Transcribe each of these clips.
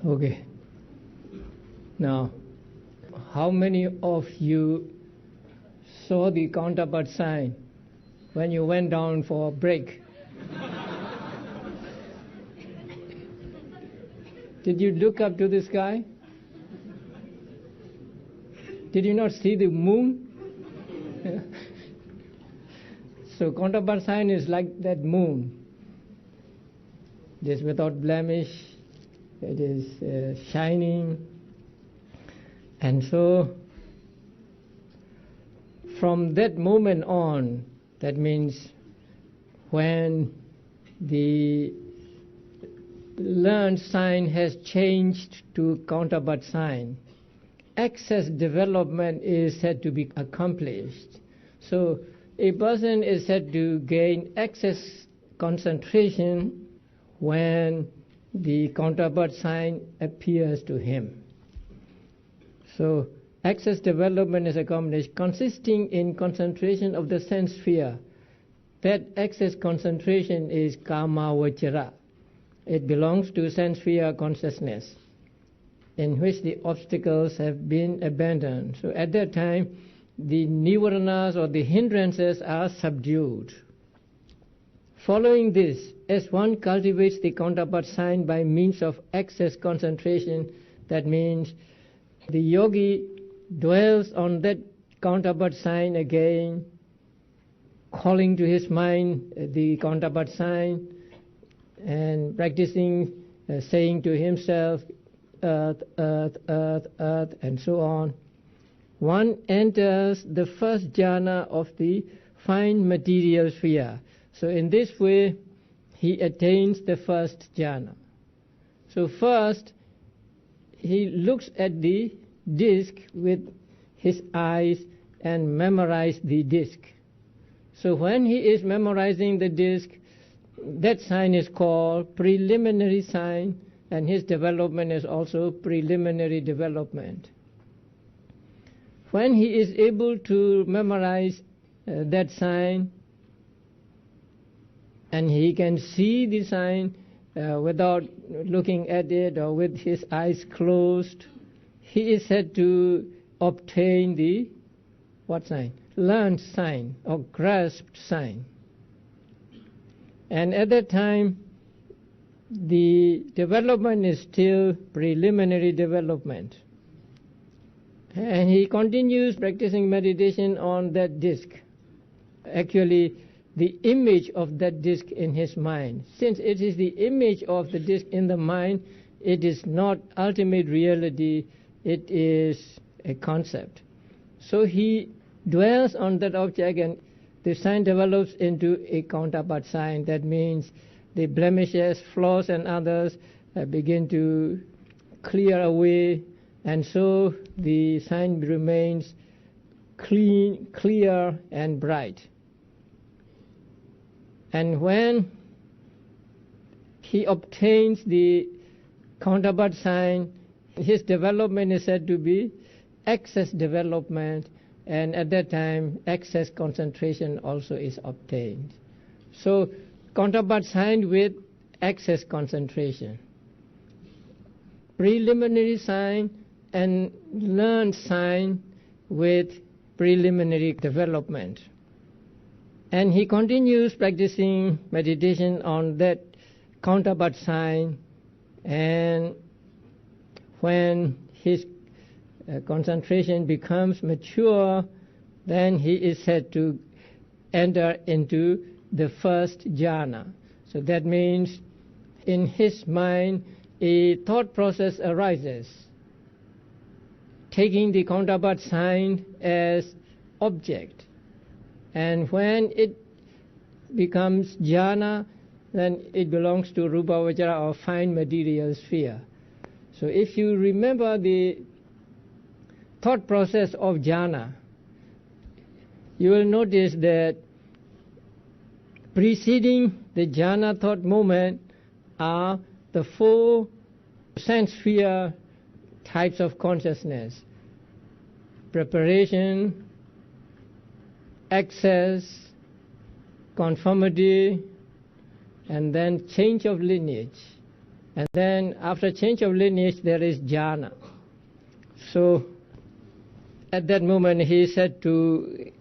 Okay. Now, how many of you saw the counterpart sign when you went down for a break? Did you look up to the sky? Did you not see the moon? So counterpart sign is like that moon. It is without blemish, it is shining. And so from that moment on, that means when the learned sign has changed to counterpart sign, access development is said to be accomplished. So a person is said to gain access concentration when the counterpart sign appears to him. So access development is accomplished, consisting in concentration of the sense sphere. That access concentration is kama vajra. It belongs to sense sphere consciousness, in which the obstacles have been abandoned. So at that time, the nivaranas or the hindrances are subdued. Following this, as one cultivates the counterpart sign by means of access concentration, that means the yogi dwells on that counterpart sign again, calling to his mind the counterpart sign and practicing, saying to himself, earth, earth, earth, earth, and so on. One enters the first jhana of the fine material sphere. So in this way, he attains the first jhana. So first, he looks at the disc with his eyes and memorizes the disc. So when he is memorizing the disc, that sign is called preliminary sign, and his development is also preliminary development. When he is able to memorize that sign, and he can see the sign without looking at it or with his eyes closed, he is said to obtain the what sign? Learned sign or grasped sign. And at that time, the development is still preliminary development. And he continues practicing meditation on that disc. Actually, the image of that disc in his mind. Since it is the image of the disc in the mind, it is not ultimate reality, it is a concept. So he dwells on that object, and the sign develops into a counterpart sign. That means the blemishes, flaws, and others begin to clear away, and so the sign remains clean, clear, and bright. And when he obtains the counterpart sign, his development is said to be access development, and at that time access concentration also is obtained. So counterpart sign with access concentration, preliminary sign and learned sign with preliminary development. And he continues practicing meditation on that counterpart sign, and when his concentration becomes mature, then he is said to enter into the first jhana. So that means in his mind a thought process arises, taking the counterpart sign as object. And when it becomes jhana, then it belongs to rupa vajra or fine material sphere. So if you remember the thought process of jhana, you will notice that preceding the jhana thought moment are the four sense sphere types of consciousness: preparation, access, conformity, and then change of lineage. And then after change of lineage, there is jhana. So at that moment, he said to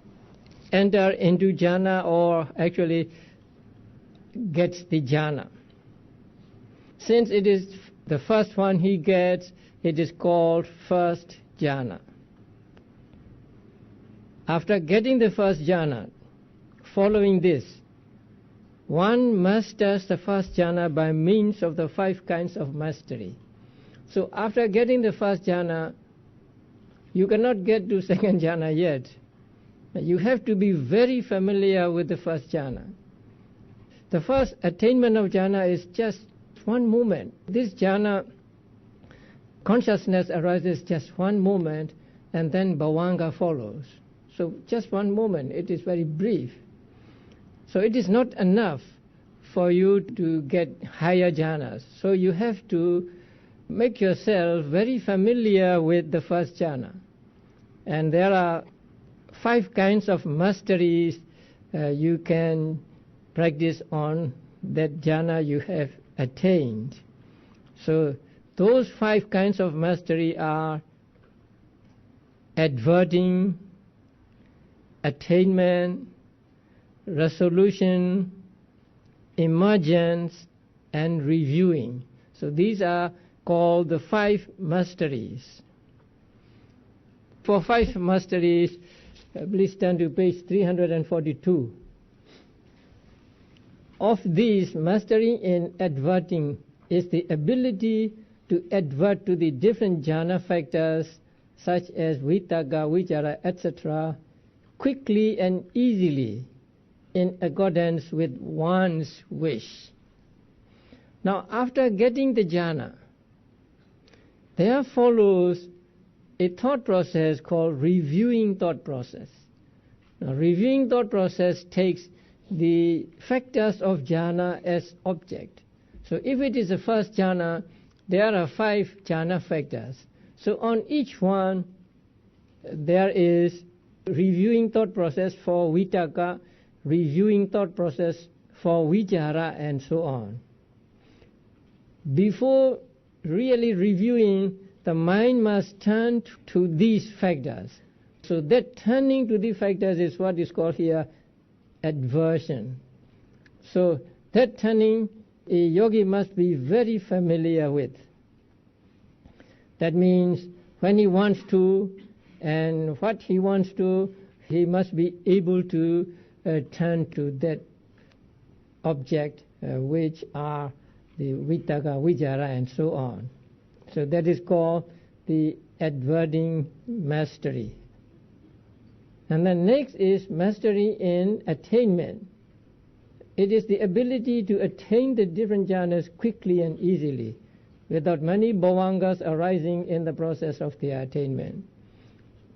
enter into jhana, or actually gets the jhana. Since it is the first one he gets, it is called first jhana. After getting the first jhana, following this, one masters the first jhana by means of the 5 kinds of mastery. So after getting the first jhana, you cannot get to second jhana yet. You have to be very familiar with the first jhana. The first attainment of jhana is just one moment. This jhana, consciousness arises just one moment, and then bhavanga follows. So just one moment, it is very brief. So it is not enough for you to get higher jhanas. So you have to make yourself very familiar with the first jhana. And there are 5 kinds of masteries you can practice on that jhana you have attained. So those 5 kinds of mastery are adverting, attainment, resolution, emergence, and reviewing. So these are called the 5 masteries. For 5 masteries, please turn to page 342. Of these, mastery in adverting is the ability to advert to the different jhana factors such as vitakka, vichara, etc. quickly and easily in accordance with one's wish. Now, after getting the jhana, there follows a thought process called reviewing thought process. Now, reviewing thought process takes the factors of jhana as object. So if it is the first jhana, there are 5 jhana factors. So on each one, there is reviewing thought process for vitakka, reviewing thought process for vichara, and so on. Before really reviewing, the mind must turn to these factors. So that turning to these factors is what is called here adversion. So that turning, a yogi must be very familiar with. That means when he wants to and what he wants to, he must be able to turn to that object, which are the vitakka, vichara, and so on. So that is called the adverting mastery. And then next is mastery in attainment. It is the ability to attain the different jhanas quickly and easily, without many bhavangas arising in the process of the attainment.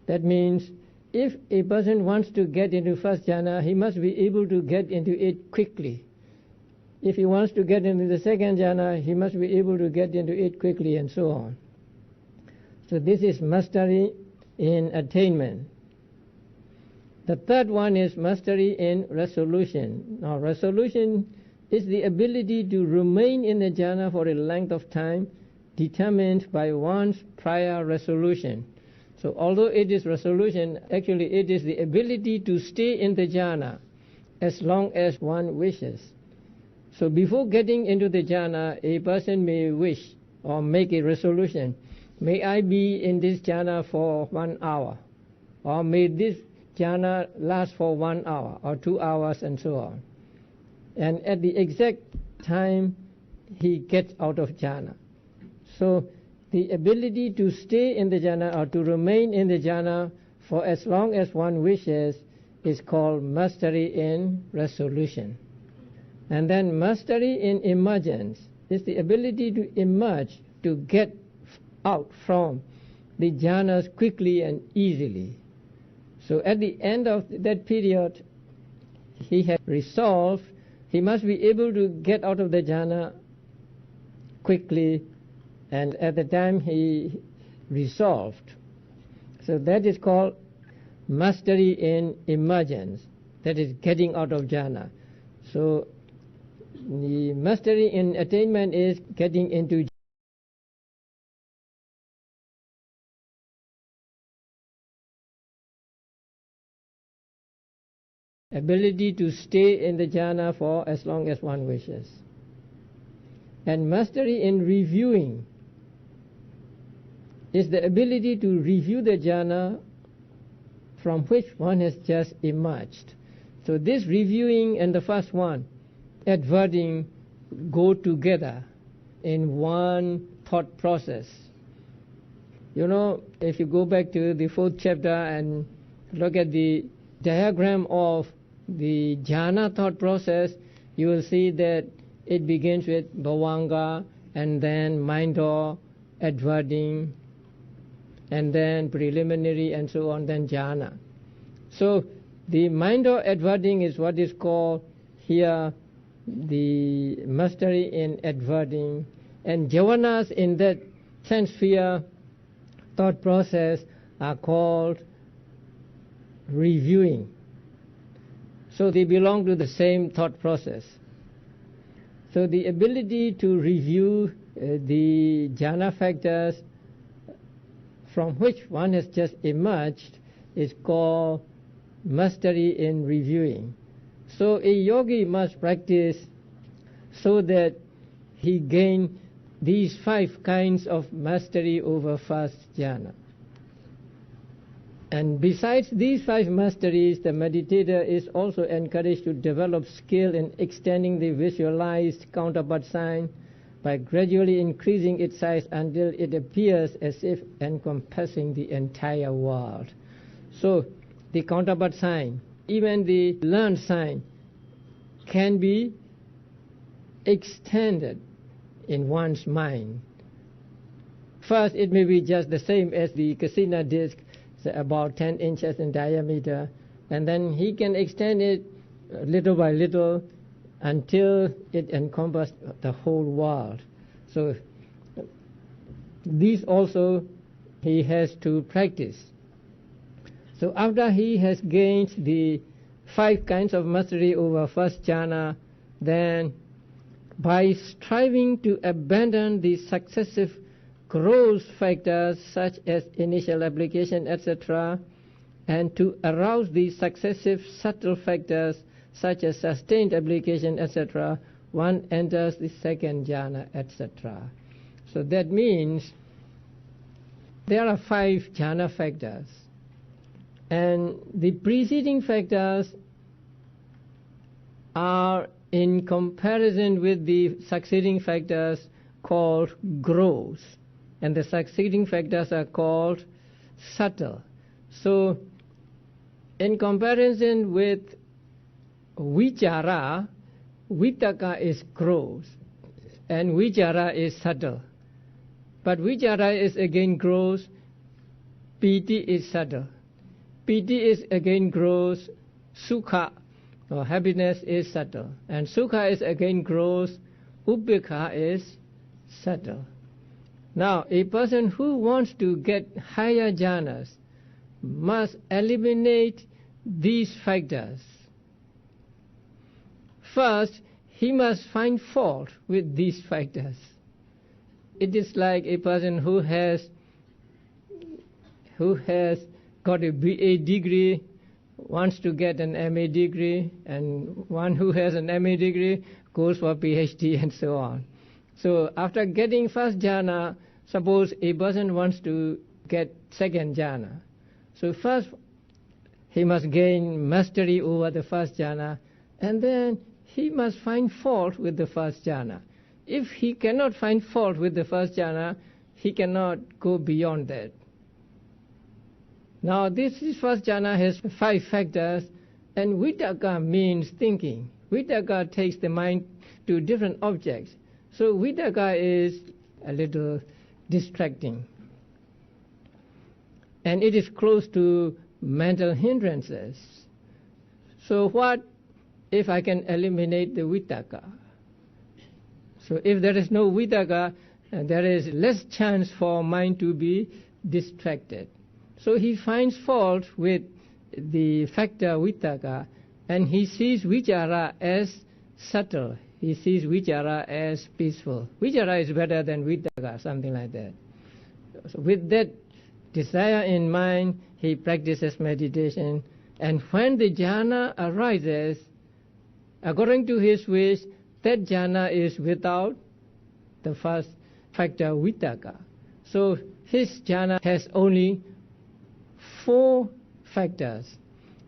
That means if a person wants to get into first jhana, he must be able to get into it quickly. If he wants to get into the second jhana, he must be able to get into it quickly, and so on. So this is mastery in attainment. The third one is mastery in resolution. Now, resolution is the ability to remain in the jhana for a length of time determined by one's prior resolution. So although it is resolution, actually it is the ability to stay in the jhana as long as one wishes. So before getting into the jhana, a person may wish or make a resolution. May I be in this jhana for 1 hour, or may this jhana last for 1 hour or 2 hours, and so on. And at the exact time, he gets out of jhana. So the ability to stay in the jhana or to remain in the jhana for as long as one wishes is called mastery in resolution. And then mastery in emergence is the ability to emerge, to get out from the jhanas quickly and easily. So at the end of that period, he has resolved, he must be able to get out of the jhana quickly, and at the time he resolved. So that is called mastery in emergence, that is getting out of jhana. So The mastery in attainment is getting into ability to stay in the jhana for as long as one wishes. And mastery in reviewing is the ability to review the jhana from which one has just emerged. So this reviewing and the first one, adverting, go together in one thought process. You know, if you go back to the 4th chapter and look at the diagram of the jhana thought process, you will see that it begins with bhavanga, and then mind-or, adverting, and then preliminary, and so on, then jhana. So the mind-or adverting is what is called here the mastery in adverting, and javanas in that 10th sphere thought process are called reviewing. So they belong to the same thought process. So the ability to review the jhana factors from which one has just emerged is called mastery in reviewing. So a yogi must practice so that he gain these 5 kinds of mastery over first jhana. And besides these 5 masteries, the meditator is also encouraged to develop skill in extending the visualized counterpart sign by gradually increasing its size until it appears as if encompassing the entire world. So the counterpart sign, even the learned sign, can be extended in one's mind. First, it may be just the same as the Kasina disc, about 10 inches in diameter, and then he can extend it little by little until it encompasses the whole world. So these also he has to practice. So after he has gained the 5 kinds of mastery over first jhana, then by striving to abandon the successive gross factors such as initial application, etc., and to arouse the successive subtle factors such as sustained application, etc., one enters the second jhana, etc. So that means there are 5 jhana factors, and the preceding factors are in comparison with the succeeding factors called gross, and the succeeding factors are called subtle. So in comparison with vichara, vitaka is gross and vichara is subtle. But vichara is again gross, piti is subtle. Piti is again gross, sukha or happiness is subtle. And sukha is again gross, upekkha is subtle. Now, a person who wants to get higher jhanas must eliminate these factors. First, he must find fault with these factors. It is like a person who has got a BA degree, wants to get an MA degree, and one who has an MA degree goes for PhD and so on. So after getting first jhana, suppose a person wants to get second jhana. So first he must gain mastery over the first jhana, and then he must find fault with the first jhana. If he cannot find fault with the first jhana, he cannot go beyond that. Now this first jhana has 5 factors, and vitaka means thinking. Vitaka takes the mind to different objects. So vitaka is a little distracting. And it is close to mental hindrances. So what if I can eliminate the vitaka? So if there is no vitaka, there is less chance for mind to be distracted. So he finds fault with the factor vitaka, and he sees vichara as subtle. he sees vichara as peaceful. Vichara is better than vitakka, something like that. So with that desire in mind, he practices meditation, and when the jhana arises, according to his wish, that jhana is without the first factor, vitakka. So his jhana has only 4 factors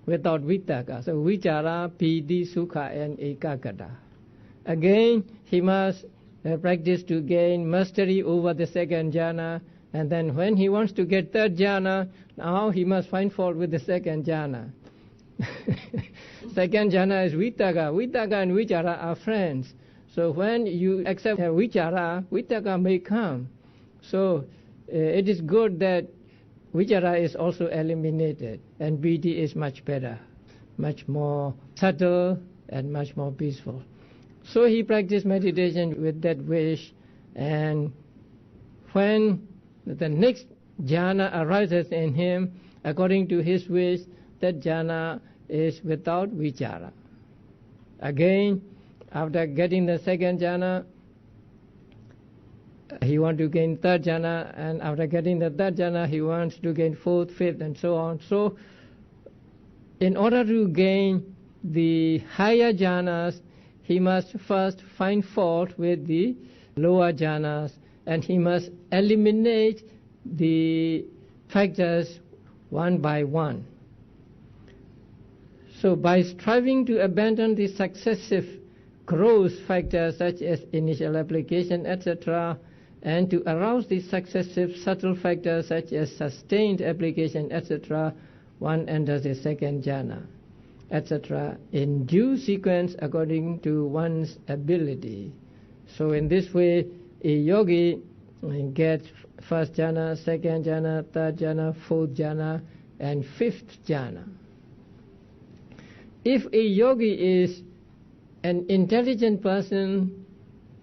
without vitakka. So vichara, piti, sukha, and ekaggata. Again, he must practice to gain mastery over the second jhana, and then when he wants to get third jhana, now he must find fault with the second jhana. Second jhana is vitakka. Vitakka and vichara are friends. So when you accept vichara, vitakka may come. So it is good that vichara is also eliminated, and piti is much better, much more subtle and much more peaceful. So he practiced meditation with that wish, and when the next jhana arises in him, according to his wish, that jhana is without vichara. Again, after getting the second jhana, he wants to gain third jhana, and after getting the third jhana, he wants to gain fourth, fifth, and so on. So, in order to gain the higher jhanas, he must first find fault with the lower jhanas, and he must eliminate the factors one by one. So by striving to abandon the successive gross factors such as initial application, etc., and to arouse the successive subtle factors such as sustained application, etc., one enters the second jhana, etc., in due sequence according to one's ability. So in this way, a yogi gets first jhana, second jhana, third jhana, fourth jhana, and fifth jhana. If a yogi is an intelligent person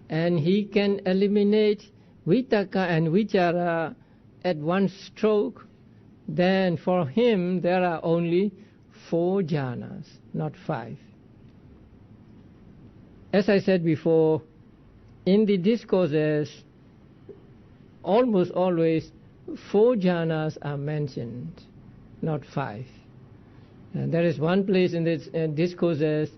and he can eliminate vitakka and vichara at one stroke, then for him there are only 4 jhanas, not 5. As I said before, in the discourses, almost always 4 jhanas are mentioned, not 5. And there is one place in this discourses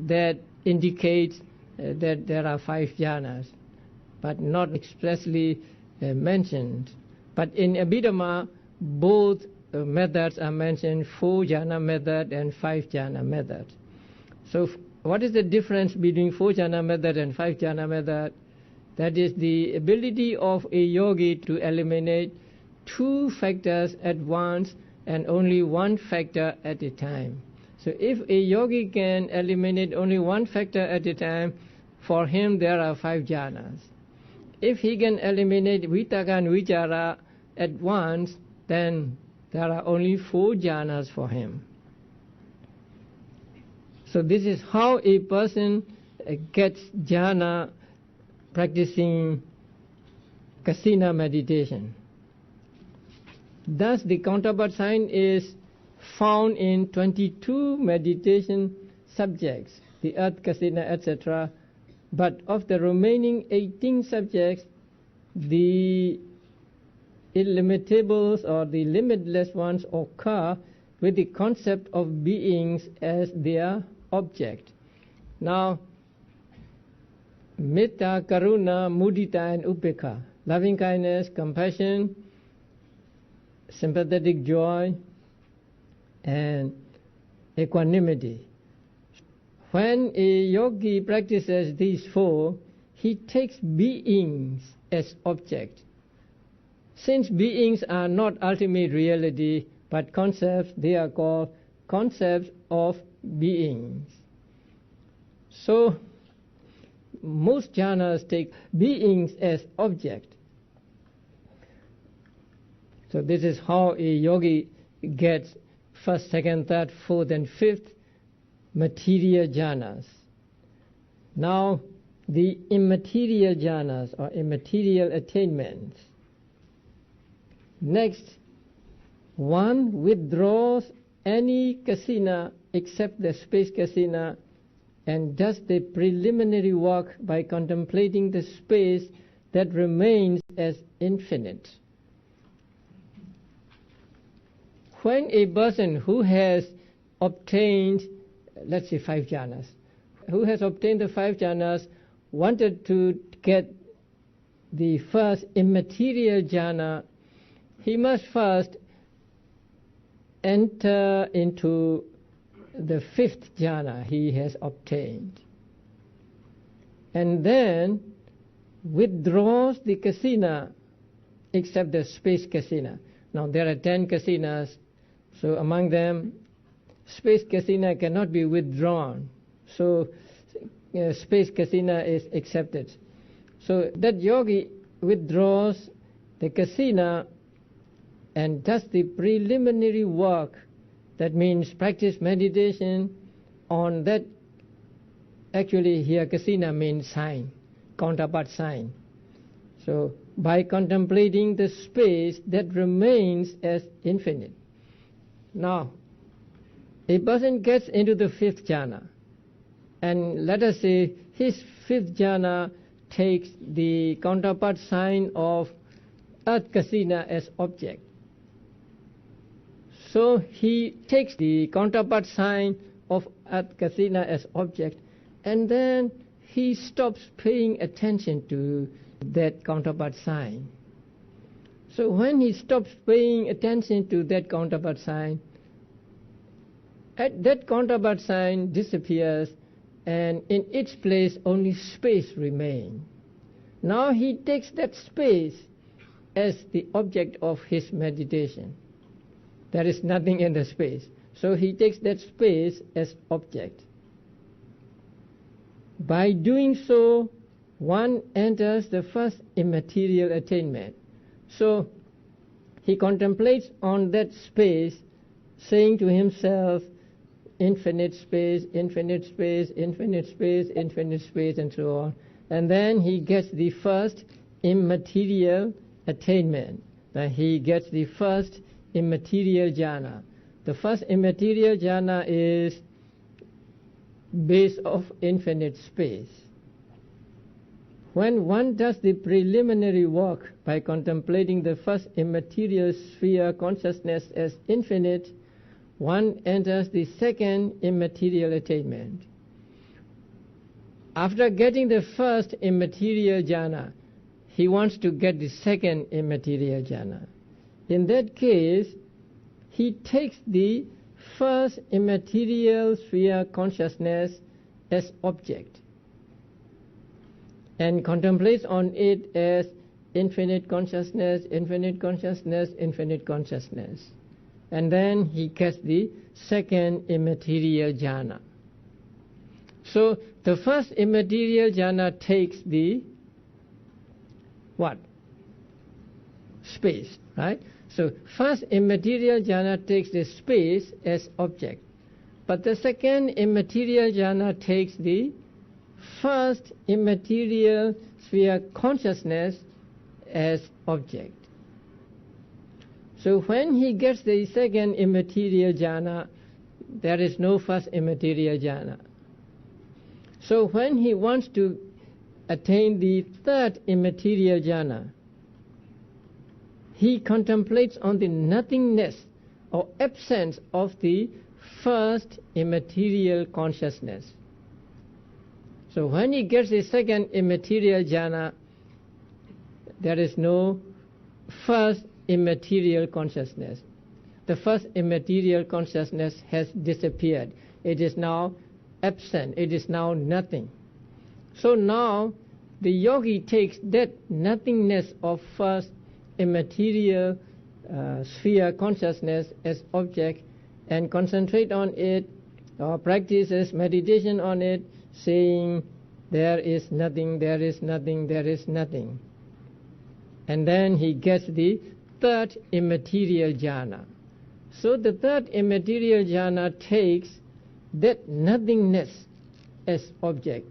that indicates that there are 5 jhanas, but not expressly mentioned. But in Abhidhamma, both methods are mentioned, 4 jhana method and 5 jhana method. So what is the difference between 4 jhana method and 5 jhana method? That is the ability of a yogi to eliminate 2 factors at once and only 1 factor at a time. So if a yogi can eliminate only 1 factor at a time, for him there are 5 jhanas. If he can eliminate vitakka and vichara at once, then there are only 4 jhanas for him. So this is how a person gets jhana practicing kasina meditation. Thus the counterpart sign is found in 22 meditation subjects, the earth, kasina, etc. But of the remaining 18 subjects, the illimitables or the limitless ones occur with the concept of beings as their object. Now, metta, karuna, mudita, and upekha, loving kindness, compassion, sympathetic joy, and equanimity. When a yogi practices these 4, he takes beings as object. Since beings are not ultimate reality but concepts, they are called concepts of beings. So most jhanas take beings as object. So this is how a yogi gets first, second, third, fourth, and fifth material jhanas. Now the immaterial jhanas or immaterial attainments. Next, one withdraws any kasina except the space kasina and does the preliminary work by contemplating the space that remains as infinite. When a person who has obtained, let's say 5 jhanas, who has obtained the 5 jhanas, wanted to get the first immaterial jhana, he must first enter into the 5th jhana he has obtained, and then withdraws the kasina, except the space kasina. Now there are 10 kasinas, so among them space kasina cannot be withdrawn, so space kasina is accepted. So that yogi withdraws the kasina and does the preliminary work, that means practice meditation on that. Actually here kasina means sign, counterpart sign. So by contemplating the space that remains as infinite. Now a person gets into the 5th jhana, and let us say his 5th jhana takes the counterpart sign of earth kasina as object. So he takes the counterpart sign of earth kasina as object, and then he stops paying attention to that counterpart sign. So when he stops paying attention to that counterpart sign, that counterpart sign disappears, and in its place only space remains. Now he takes that space as the object of his meditation. There is nothing in the space, so he takes that space as object. By doing so, one enters the first immaterial attainment. So he contemplates on that space, saying to himself, infinite space, infinite space, infinite space, infinite space, and so on. And then he gets the first immaterial attainment. Then he gets the first immaterial jhana. The first immaterial jhana is base of infinite space. When one does the preliminary work by contemplating the first immaterial sphere consciousness as infinite, one enters the second immaterial attainment. After getting the first immaterial jhana, he wants to get the second immaterial jhana. In that case, he takes the first immaterial sphere consciousness as object and contemplates on it as infinite consciousness, infinite consciousness, infinite consciousness. And then he gets the second immaterial jhana. So the first immaterial jhana takes the what? Space, right? So first immaterial jhana takes the space as object, but the second immaterial jhana takes the first immaterial sphere consciousness as object. So when he gets the second immaterial jhana, there is no first immaterial jhana. So when he wants to attain the third immaterial jhana, he contemplates on the nothingness or absence of the first immaterial consciousness. So when he gets the second immaterial jhana, there is no first immaterial consciousness. The first immaterial consciousness has disappeared. It is now absent. It is now nothing. So now the yogi takes that nothingness of first immaterial sphere consciousness as object and concentrate on it, or practices meditation on it, saying there is nothing, there is nothing, there is nothing. And then he gets the third immaterial jhana. So the third immaterial jhana takes that nothingness as object,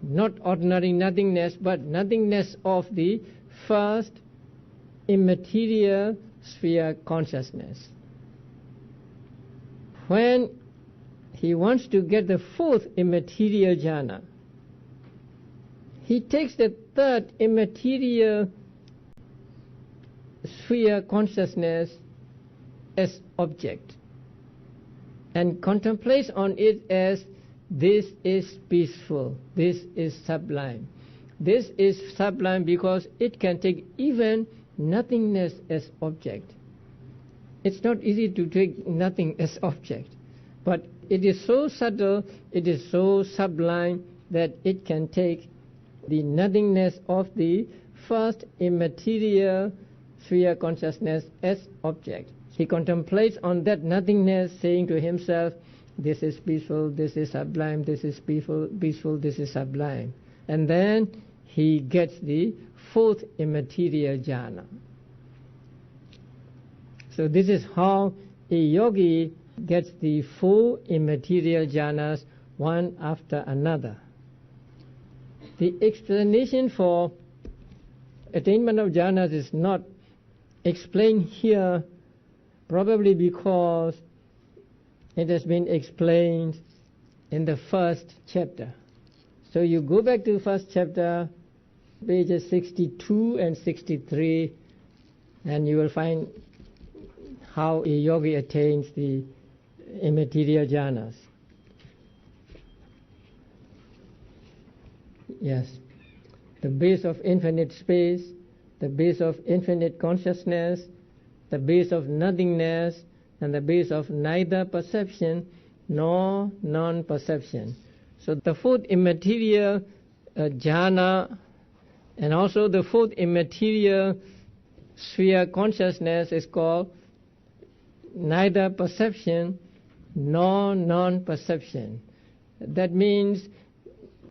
not ordinary nothingness, but nothingness of the first immaterial sphere consciousness. When he wants to get the fourth immaterial jhana. He takes the third immaterial sphere consciousness as object and contemplates on it as this is peaceful, this is sublime. This is sublime because it can take even nothingness as object. It's not easy to take nothing as object, but it is so subtle, it is so sublime that it can take the nothingness of the first immaterial sphere consciousness as object. He contemplates on that nothingness, saying to himself, this is peaceful, this is sublime, this is peaceful, this is sublime. And then he gets the fourth immaterial jhana. So this is how a yogi gets the four immaterial jhanas one after another. The explanation for attainment of jhanas is not explained here, probably because it has been explained in the first chapter. So you go back to the first chapter, pages 62 and 63, and you will find how a yogi attains the immaterial jhanas. Yes, the base of infinite space, the base of infinite consciousness, the base of nothingness, and the base of neither perception nor non-perception. So the fourth immaterial jhana and also the fourth immaterial sphere consciousness is called neither perception nor non-perception. That means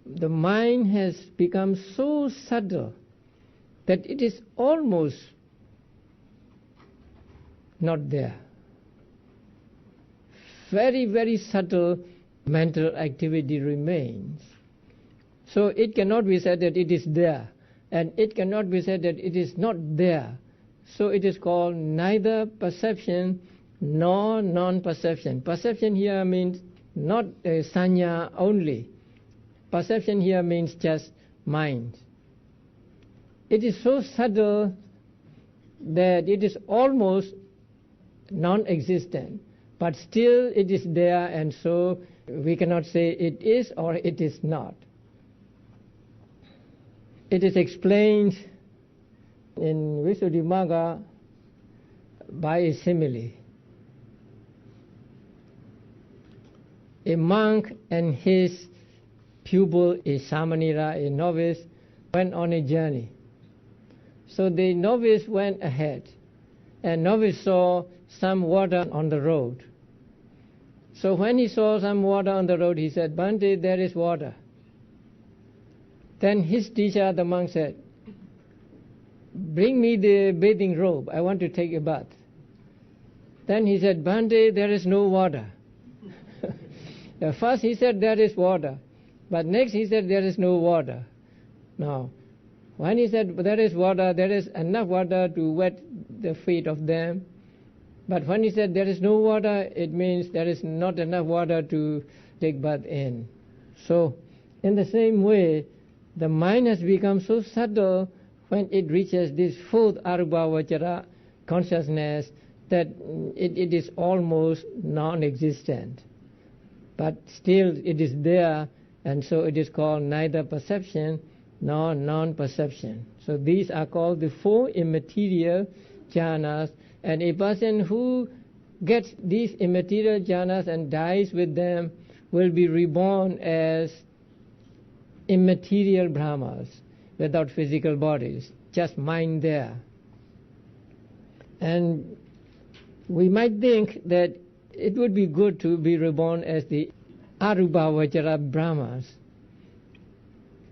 the mind has become so subtle that it is almost not there. Very, very subtle mental activity remains. So it cannot be said that it is there, and it cannot be said that it is not there. So it is called neither perception nor non-perception. Perception here means not sanya only. Perception here means just mind. It is so subtle that it is almost non-existent, but still it is there, and so we cannot say it is or it is not. It is explained in Visuddhimagga by a simile. A monk and his pupil, a samanera, a novice, went on a journey. So the novice went ahead, and novice saw some water on the road. So when he saw some water on the road, he said, "Bhante, there is water." Then his teacher, the monk, said, "Bring me the bathing robe, I want to take a bath." Then he said, "Bhante, there is no water." First he said there is water, but next he said there is no water. Now, when he said there is water, there is enough water to wet the feet of them. But when he said there is no water, it means there is not enough water to take bath in. So, in the same way, the mind has become so subtle when it reaches this fourth arubhavachara consciousness that it is almost non-existent. But still it is there, and so it is called neither perception nor non-perception. So these are called the four immaterial jhanas, and a person who gets these immaterial jhanas and dies with them will be reborn as immaterial Brahmas without physical bodies, just mind there. And we might think that it would be good to be reborn as the arubhavachara Brahmas.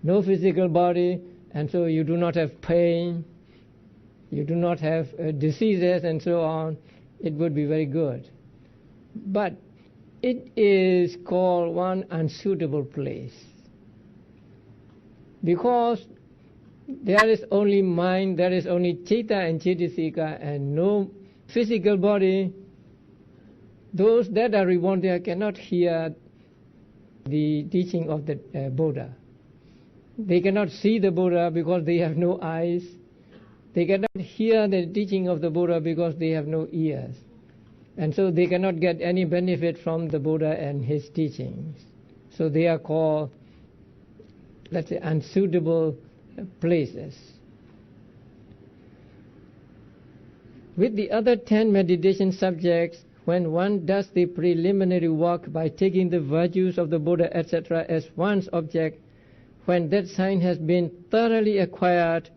No physical body, and so you do not have pain, you do not have diseases and so on. It would be very good. But it is called one unsuitable place, because there is only mind, there is only citta and cettasika, and no physical body. Those that are reborn there cannot hear the teaching of the Buddha. They cannot see the Buddha because they have no eyes. They cannot hear the teaching of the Buddha because they have no ears. And so they cannot get any benefit from the Buddha and his teachings. So they are called, let's say, unsuitable places. With the other 10 meditation subjects, when one does the preliminary work by taking the virtues of the Buddha, etc., as one's object, when that sign has been thoroughly acquired,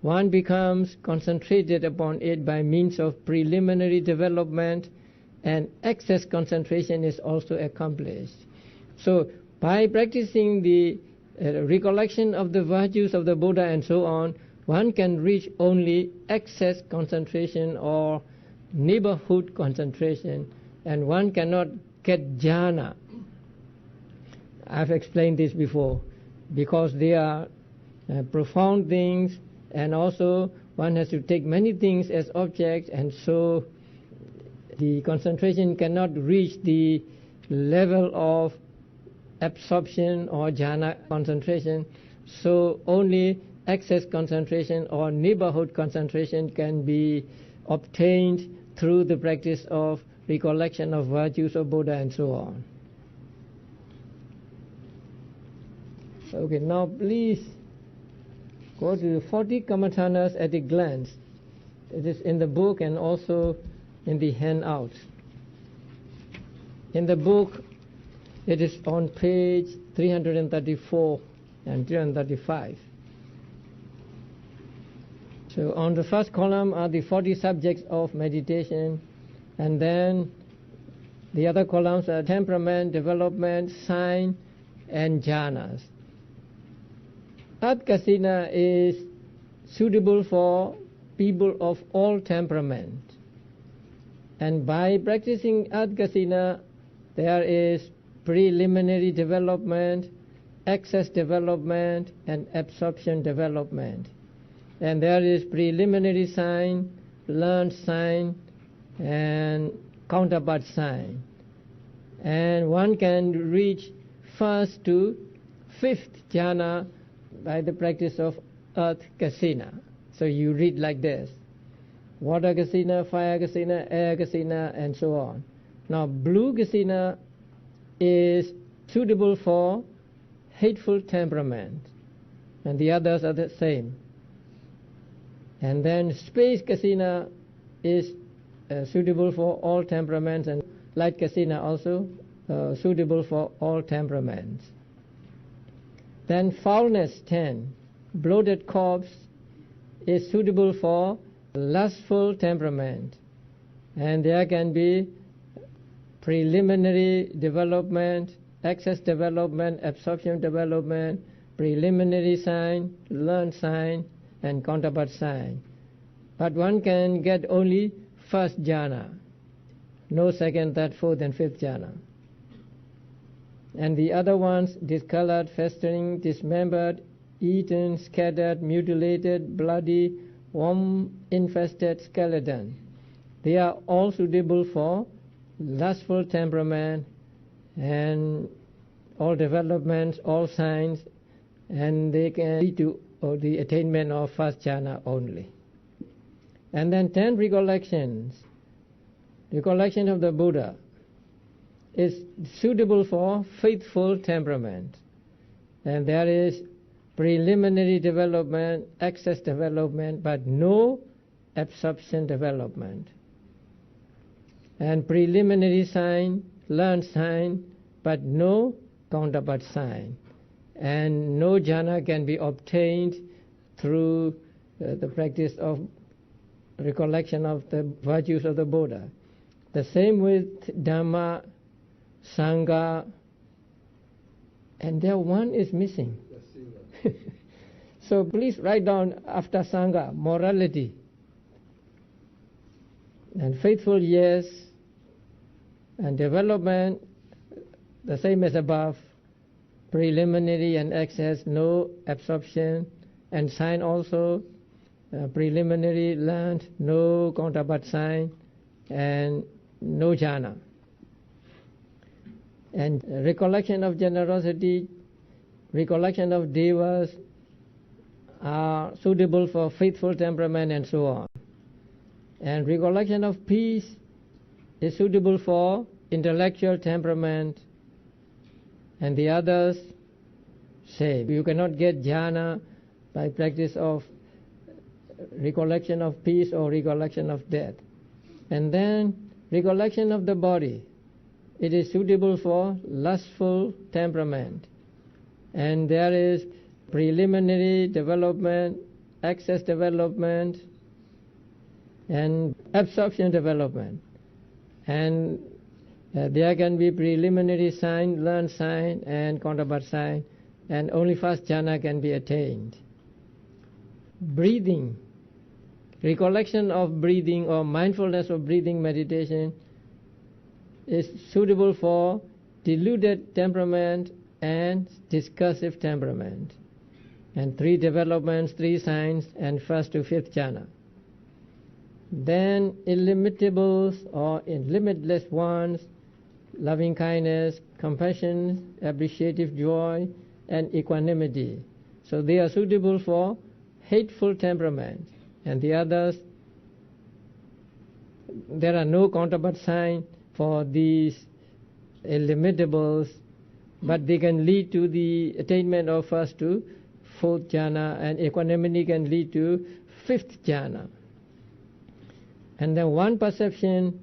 one becomes concentrated upon it by means of preliminary development, and excess concentration is also accomplished. So, by practicing the recollection of the virtues of the Buddha and so on, one can reach only excess concentration or neighborhood concentration, and one cannot get jhana. I've explained this before, because they are profound things, and also one has to take many things as objects, and so the concentration cannot reach the level of absorption or jhana concentration. So only excess concentration or neighborhood concentration can be obtained through the practice of recollection of virtues of Buddha and so on. Okay, now please go to the 40 Kamathanas at a glance. It is in the book and also in the handout. In the book, it is on page 334 and 335. So on the first column are the 40 subjects of meditation, and then the other columns are temperament, development, sign, and jhanas. Adhikasina is suitable for people of all temperament. And by practicing Adhikasina, there is preliminary development, excess development, and absorption development. And there is preliminary sign, learned sign, and counterpart sign. And one can reach first to fifth jhana by the practice of earth kasina. So you read like this: water kasina, fire kasina, air kasina, and so on. Now blue kasina is suitable for hateful temperament, and the others are the same. And then space kasina is suitable for all temperaments, and light kasina also suitable for all temperaments. Then foulness 10, bloated corpse, is suitable for lustful temperament, and there can be preliminary development, excess development, absorption development, preliminary sign, learned sign, and counterpart sign. But one can get only first jhana, no second, third, fourth, and fifth jhana. And the other ones, discolored, festering, dismembered, eaten, scattered, mutilated, bloody, worm-infested skeleton, they are all suitable for lustful temperament and all developments, all signs, and they can lead to the attainment of first jhana only. And then 10 recollections. Recollection of the Buddha is suitable for faithful temperament, and there is preliminary development, excess development, but no absorption development, and preliminary sign, learned sign, but no counterpart sign, and no jhana can be obtained through the practice of recollection of the virtues of the Buddha. The same with Dhamma, Sangha, and there one is missing. So please write down after Sangha, morality, and faithful, yes, and development, the same as above, preliminary and excess, no absorption, and sign also, preliminary, learned, no counterpart sign, and no jhana. And recollection of generosity, recollection of devas are suitable for faithful temperament and so on. And recollection of peace is suitable for intellectual temperament, and the others say you cannot get jhana by practice of recollection of peace or recollection of death. And then recollection of the body, it is suitable for lustful temperament, and there is preliminary development, access development, and absorption development. And there can be preliminary sign, learned sign, and counterpart sign, and only first jhana can be attained. Breathing, recollection of breathing or mindfulness of breathing meditation is suitable for deluded temperament and discursive temperament. And 3 developments, 3 signs, and first to fifth jhana. Then illimitables or limitless ones, loving kindness, compassion, appreciative joy, and equanimity. So they are suitable for hateful temperament. And the others, there are no counterpart sign for these illimitables, but they can lead to the attainment of first to fourth jhana, and equanimity can lead to fifth jhana. And then one perception,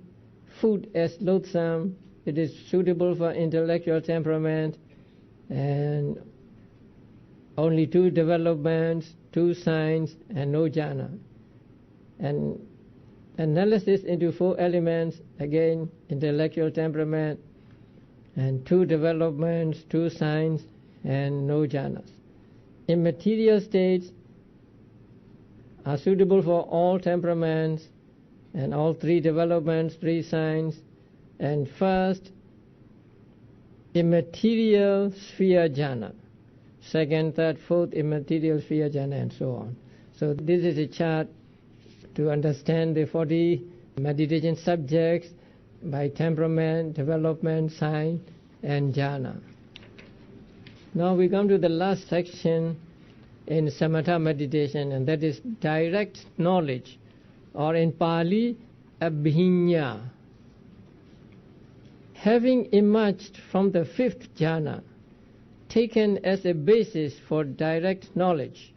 food as loathsome, it is suitable for intellectual temperament, and only 2 developments, 2 signs, and no jhana. And analysis into 4 elements, again intellectual temperament, and 2 developments, 2 signs, and no jhanas. Immaterial states are suitable for all temperaments, and all 3 developments, 3 signs, and first immaterial sphere jhana, second, third, fourth immaterial sphere jhana, and so on. So this is a chart to understand the 40 meditation subjects by temperament, development, sign, and jhana. Now we come to the last section in samatha meditation, and that is direct knowledge, or in Pali, abhinya. Having emerged from the 5th jhana, taken as a basis for direct knowledge,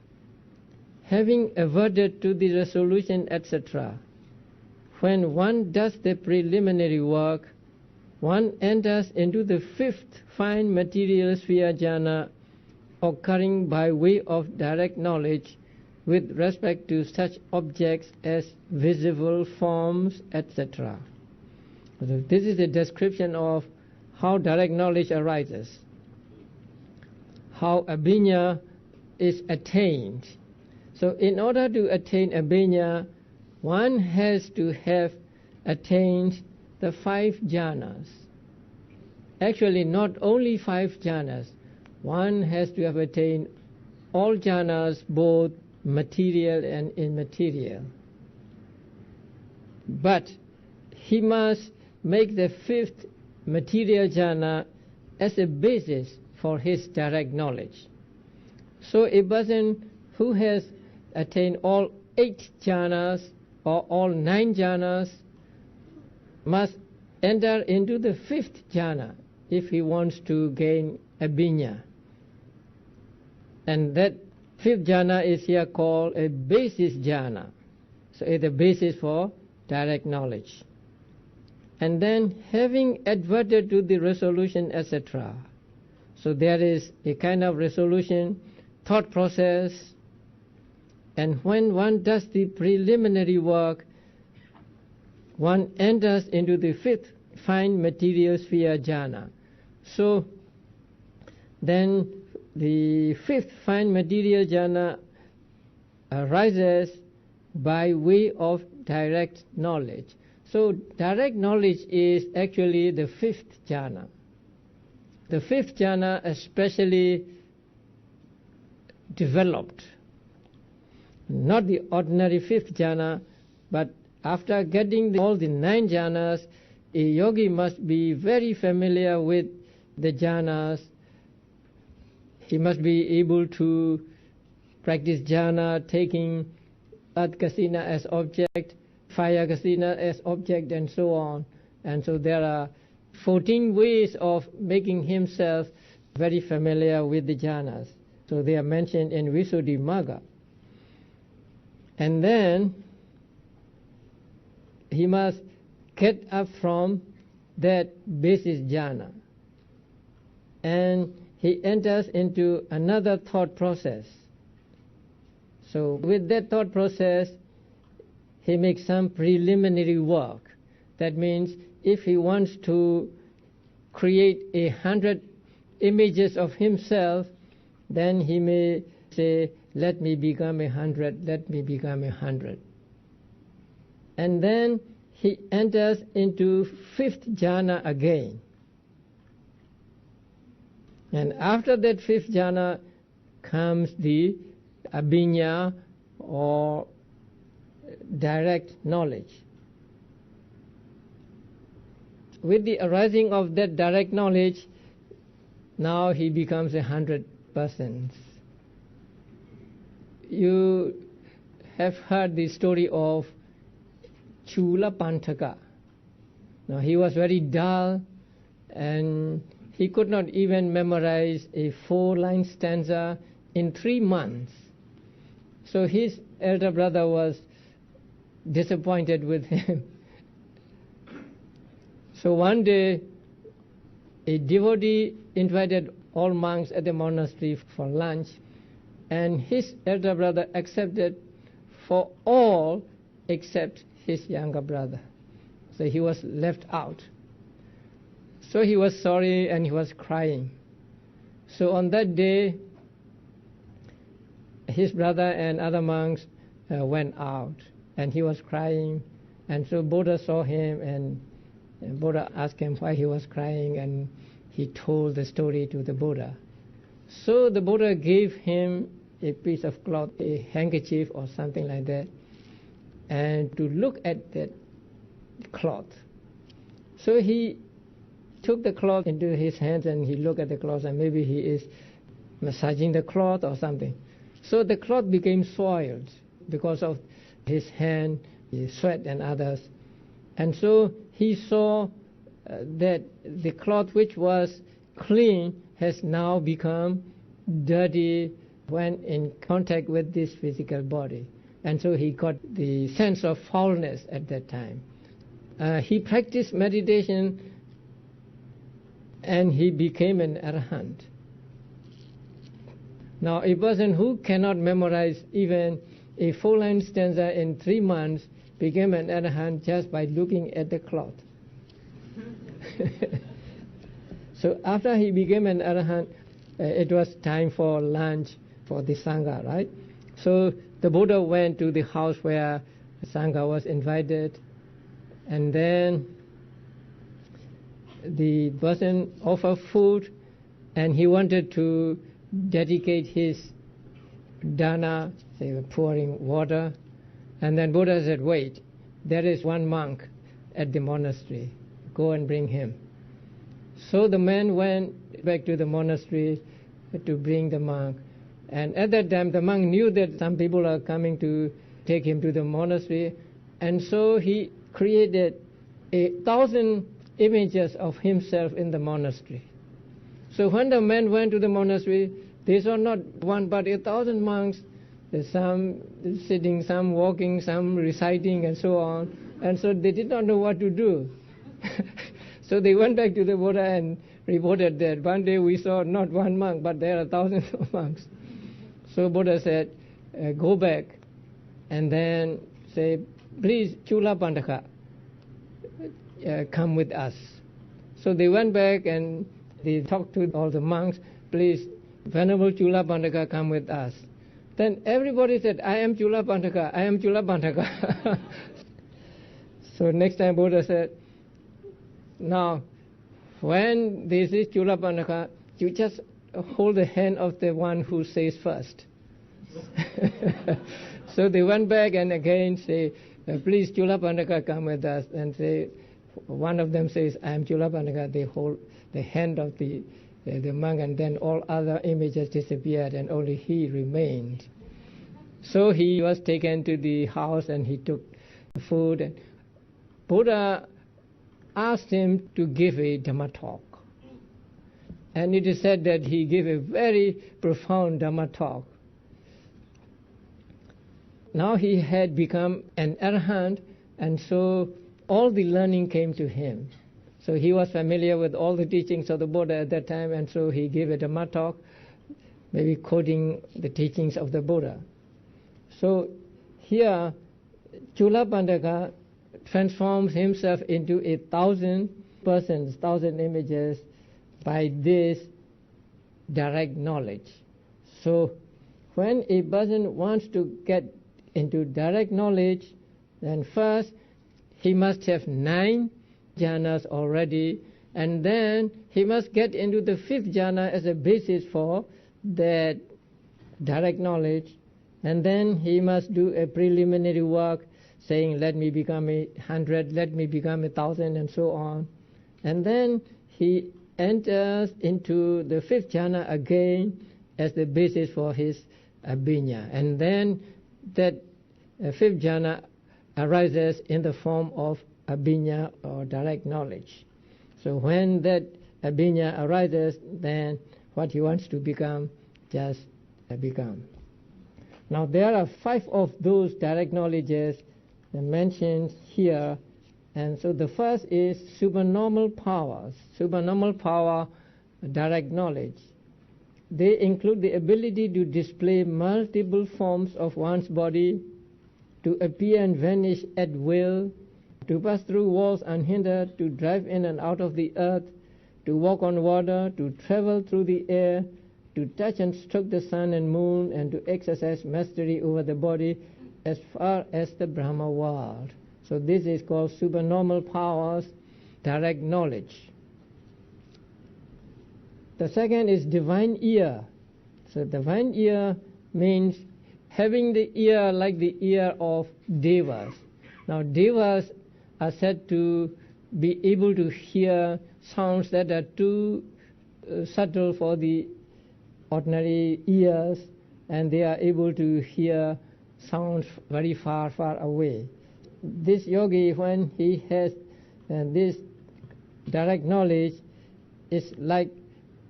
having averted to the resolution, etc., when one does the preliminary work, one enters into the 5th fine material sphere jhana, occurring by way of direct knowledge with respect to such objects as visible forms, etc. So this is a description of how direct knowledge arises, how abhinya is attained. So in order to attain abhinya, one has to have attained the 5 jhanas. Actually, not only 5 jhanas, one has to have attained all jhanas, both material and immaterial. But he must make the 5th material jhana as a basis for his direct knowledge. So a person who has attained all 8 jhanas or all 9 jhanas must enter into the 5th jhana if he wants to gain abhinya. And that 5th jhana is here called a basis jhana. So it's the basis for direct knowledge. And then having adverted to the resolution, etc. So there is a kind of resolution, thought process, and when one does the preliminary work, one enters into the 5th fine material sphere jhana. So then the 5th fine material jhana arises by way of direct knowledge. So direct knowledge is actually the 5th jhana. The 5th jhana especially developed, not the ordinary 5th jhana, but after getting all the 9 jhanas, a yogi must be very familiar with the jhanas. He must be able to practice jhana, taking earth kasina as object, fire kasina as object, and so on. And so there are 14 ways of making himself very familiar with the jhanas. So they are mentioned in Visuddhimagga. And then he must get up from that basis jhana, and he enters into another thought process. So with that thought process, he makes some preliminary work. That means if he wants to create 100 images of himself, then he may say, let me become 100, let me become 100. And then he enters into fifth jhana again. And after that fifth jhana comes the abhinya, or direct knowledge. With the arising of that direct knowledge, now he becomes 100 persons. You have heard the story of Chula Pantaka. Now he was very dull, and he could not even memorize a 4-line stanza in 3 months. So his elder brother was disappointed with him. So one day, a devotee invited all monks at the monastery for lunch, and his elder brother accepted for all except his younger brother. So he was left out. So he was sorry and he was crying. So on that day, his brother and other monks went out, and he was crying. And so Buddha saw him, and Buddha asked him why he was crying, and he told the story to the Buddha. So the Buddha gave him a piece of cloth, a handkerchief or something like that, and to look at that cloth. So he took the cloth into his hands, and he looked at the cloth, and maybe he is massaging the cloth or something. So the cloth became soiled because of his hand, his sweat and others. And so he saw that the cloth which was clean has now become dirty when in contact with this physical body. And so he got the sense of foulness at that time. He practiced meditation, and he became an arahant. Now, a person who cannot memorize even a 4-line stanza in 3 months became an arahant just by looking at the cloth. So after he became an arahant, it was time for lunch for the Sangha, right? So the Buddha went to the house where the Sangha was invited, and then the person offered food, and he wanted to dedicate his dana, say pouring water, and then Buddha said, wait, there is one monk at the monastery, go and bring him. So the man went back to the monastery to bring the monk, and at that time the monk knew that some people are coming to take him to the monastery, and so he created 1,000 images of himself in the monastery. So when the man went to the monastery, they saw not one but 1,000 monks, some sitting, some walking, some reciting, and so on. And so they did not know what to do. So they went back to the Buddha and reported that one day we saw not one monk, but there are thousands of monks. So Buddha said, go back and then say, please, Chula Pandaka, come with us. So they went back and they talked to all the monks, please, Venerable Chula Pandaka, come with us. Then everybody said, I am Chula Pandaka, I am Chula Pandaka. So next time Buddha said, now, when this is Chula Pandaka, you just hold the hand of the one who says first. So they went back and again say, please Chula Pandaka, come with us, and say, one of them says, I am Chulapandaka, they hold the hand of the monk, and then all other images disappeared and only he remained. So he was taken to the house and he took food. And Buddha asked him to give a Dhamma talk. And it is said that he gave a very profound Dhamma talk. Now he had become an arahant, and so all the learning came to him. So he was familiar with all the teachings of the Buddha at that time, and so he gave a Dhamma talk, maybe quoting the teachings of the Buddha. So here, Chulapandaka transforms himself into 1,000 persons, 1,000 images by this direct knowledge. So when a person wants to get into direct knowledge, then first he must have 9 jhanas already, and then he must get into the 5th jhana as a basis for that direct knowledge, and then he must do a preliminary work saying, let me become 100, let me become 1,000, and so on. And then he enters into the 5th jhana again as the basis for his abhinya. And then that 5th jhana arises in the form of abhinya or direct knowledge. So when that abhinya arises, then what he wants to become just become. Now there are 5 of those direct knowledges mentioned here, and so the first is supernormal powers. Supernormal power, direct knowledge. They include the ability to display multiple forms of one's body, to appear and vanish at will, to pass through walls unhindered, to drive in and out of the earth, to walk on water, to travel through the air, to touch and stroke the sun and moon, and to exercise mastery over the body as far as the Brahma world. So this is called supernormal powers, direct knowledge. The second is divine ear. So divine ear means having the ear like the ear of devas. Now devas are said to be able to hear sounds that are too subtle for the ordinary ears, and they are able to hear sounds very far, far away. This yogi, when he has this direct knowledge, is like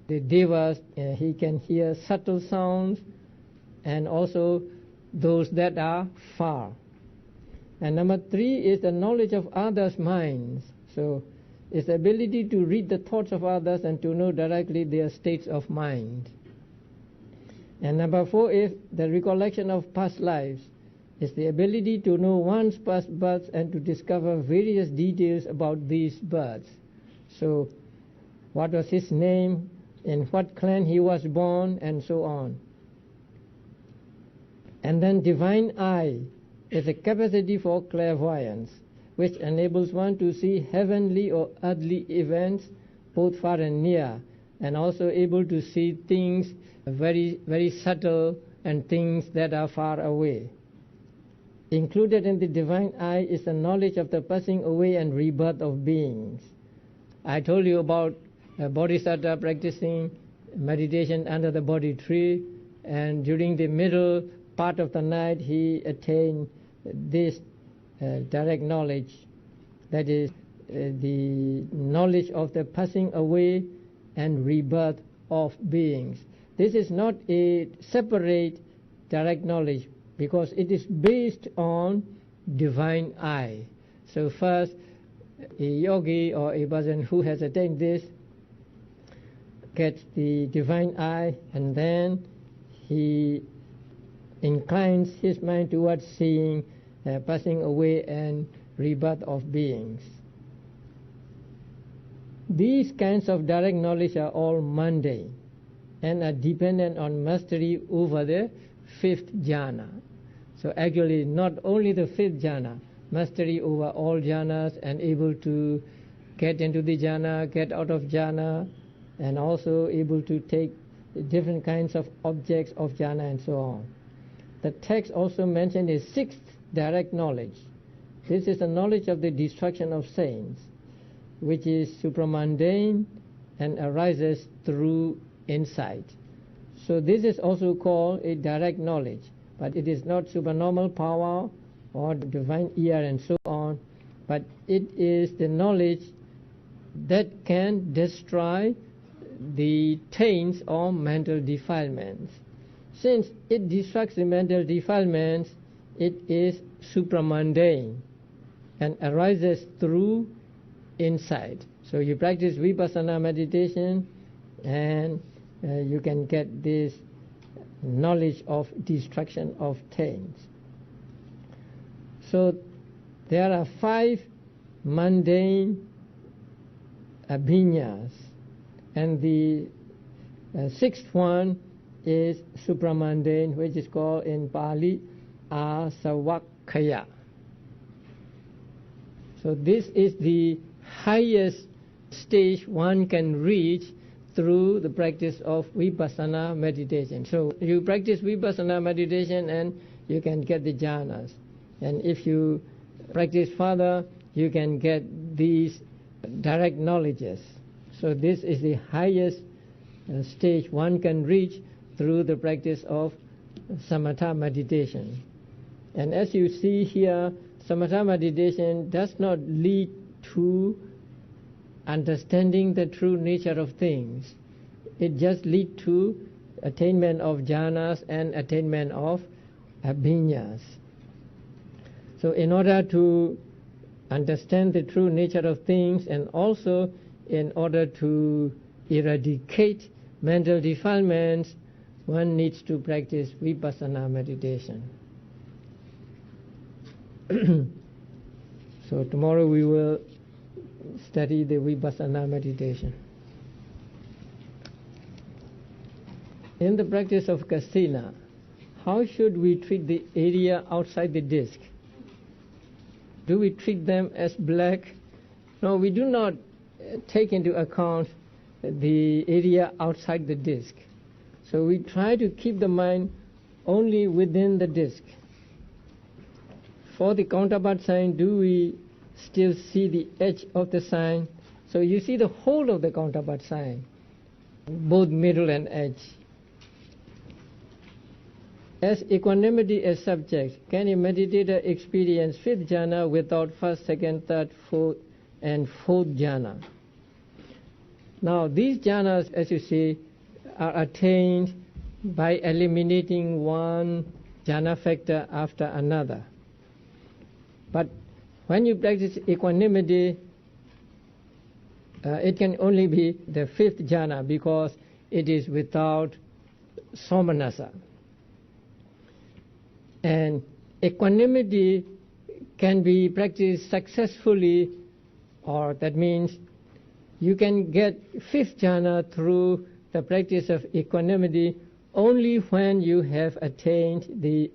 the devas. He can hear subtle sounds and also those that are far. And number 3 is the knowledge of others' minds. So it's the ability to read the thoughts of others and to know directly their states of mind. And number 4 is the recollection of past lives. It's the ability to know one's past births and to discover various details about these births. So what was his name, in what clan he was born, and so on. And then divine eye is a capacity for clairvoyance, which enables one to see heavenly or earthly events, both far and near, and also able to see things very, very subtle and things that are far away. Included in the divine eye is the knowledge of the passing away and rebirth of beings. I told you about a bodhisattva practicing meditation under the Bodhi tree, and during the middle part of the night he attained this direct knowledge, that is the knowledge of the passing away and rebirth of beings. This is not a separate direct knowledge because it is based on divine eye. So first, a yogi or a person who has attained this gets the divine eye, and then he inclines his mind towards seeing passing away and rebirth of beings. These kinds of direct knowledge are all mundane and are dependent on mastery over the 5th jhana. So actually not only the 5th jhana, mastery over all jhanas and able to get into the jhana, get out of jhana, and also able to take different kinds of objects of jhana and so on. The text also mentioned a 6th direct knowledge. This is the knowledge of the destruction of saints. which is supramundane and arises through insight. So this is also called a direct knowledge, but it is not supernormal power or divine ear and so on, but it is the knowledge that can destroy the taints or mental defilements. Since it destructs the mental defilements, it is supramundane and arises through insight. So you practice vipassana meditation and you can get this knowledge of destruction of taints. So there are 5 mundane abhinyas, and the 6th one is supramundane, which is called in Pali asavakkaya. So this is the highest stage one can reach through the practice of vipassana meditation. So you practice vipassana meditation and you can get the jhanas. And if you practice further, you can get these direct knowledges. So this is the highest stage one can reach through the practice of samatha meditation. And as you see here, samatha meditation does not lead to understanding the true nature of things. It just leads to attainment of jhanas and attainment of abhinyas. So in order to understand the true nature of things, and also in order to eradicate mental defilements, one needs to practice vipassana meditation. So tomorrow we will study the vipassana meditation. In the practice of kasina, how should we treat the area outside the disc? Do we treat them as black? No, we do not take into account the area outside the disc. So we try to keep the mind only within the disc. For the counterpart sign, do we still see the edge of the sign? So you see the whole of the counterpart sign, both middle and edge. As equanimity as subject, can a meditator experience 5th jhana without 1st, 2nd, 3rd, 4th and 4th jhana? Now these jhanas, as you see, are attained by eliminating one jhana factor after another. But when you practice equanimity, it can only be the 5th jhana because it is without somanasa. And equanimity can be practiced successfully, or that means you can get 5th jhana through the practice of equanimity only when you have attained the